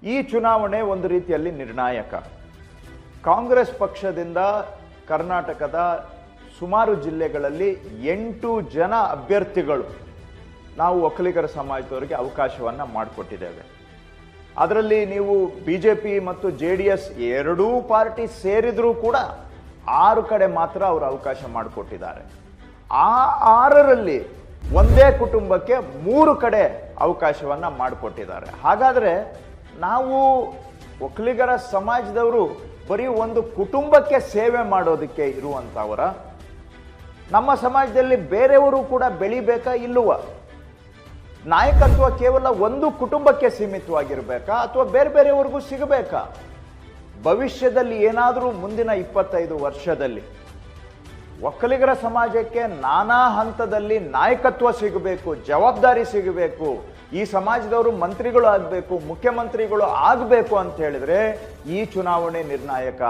ಈ ಚುನಾವಣೆ ಒಂದು ರೀತಿಯಲ್ಲಿ ನಿರ್ಣಾಯಕ. ಕಾಂಗ್ರೆಸ್ ಪಕ್ಷದಿಂದ ಕರ್ನಾಟಕದ ಸುಮಾರು ಜಿಲ್ಲೆಗಳಲ್ಲಿ 8 ಜನ ಅಭ್ಯರ್ಥಿಗಳು ನಾವು ಒಕ್ಕಲಿಗರ ಸಮಾಜದವರಿಗೆ ಅವಕಾಶವನ್ನು ಮಾಡಿಕೊಟ್ಟಿದ್ದೇವೆ. ಅದರಲ್ಲಿ ನೀವು ಬಿಜೆಪಿ ಮತ್ತು JDS ಎರಡೂ ಪಾರ್ಟಿ ಸೇರಿದರೂ ಕೂಡ 6 ಕಡೆ ಮಾತ್ರ ಅವರು ಅವಕಾಶ ಮಾಡಿಕೊಟ್ಟಿದ್ದಾರೆ. ಆ 6ರಲ್ಲಿ ಒಂದೇ ಕುಟುಂಬಕ್ಕೆ 3 ಕಡೆ ಅವಕಾಶವನ್ನು ಮಾಡಿಕೊಟ್ಟಿದ್ದಾರೆ. ಹಾಗಾದರೆ ನಾವು ಒಕ್ಕಲಿಗರ ಸಮಾಜದವರು ಬರೀ ಒಂದು ಕುಟುಂಬಕ್ಕೆ ಸೇವೆ ಮಾಡೋದಕ್ಕೆ ಇರುವಂಥವರ, ನಮ್ಮ ಸಮಾಜದಲ್ಲಿ ಬೇರೆಯವರು ಕೂಡ ಬೆಳಿಬೇಕಾ ಇಲ್ಲವ? ನಾಯಕತ್ವ ಕೇವಲ ಒಂದು ಕುಟುಂಬಕ್ಕೆ ಸೀಮಿತವಾಗಿರಬೇಕಾ ಅಥವಾ ಬೇರೆ ಬೇರೆಯವ್ರಿಗೂ ಸಿಗಬೇಕಾ? ಭವಿಷ್ಯದಲ್ಲಿ ಏನಾದರೂ ಮುಂದಿನ 25 ವರ್ಷದಲ್ಲಿ ಒಕ್ಕಲಿಗರ ಸಮಾಜಕ್ಕೆ ನಾನಾ ಹಂತದಲ್ಲಿ ನಾಯಕತ್ವ ಸಿಗಬೇಕು, ಜವಾಬ್ದಾರಿ ಸಿಗಬೇಕು, ಈ ಸಮಾಜದವರು ಮಂತ್ರಿಗಳು ಆಗಬೇಕು, ಮುಖ್ಯಮಂತ್ರಿಗಳು ಆಗಬೇಕು ಅಂತ ಹೇಳಿದ್ರೆ ಈ ಚುನಾವಣೆ ನಿರ್ಣಾಯಕ.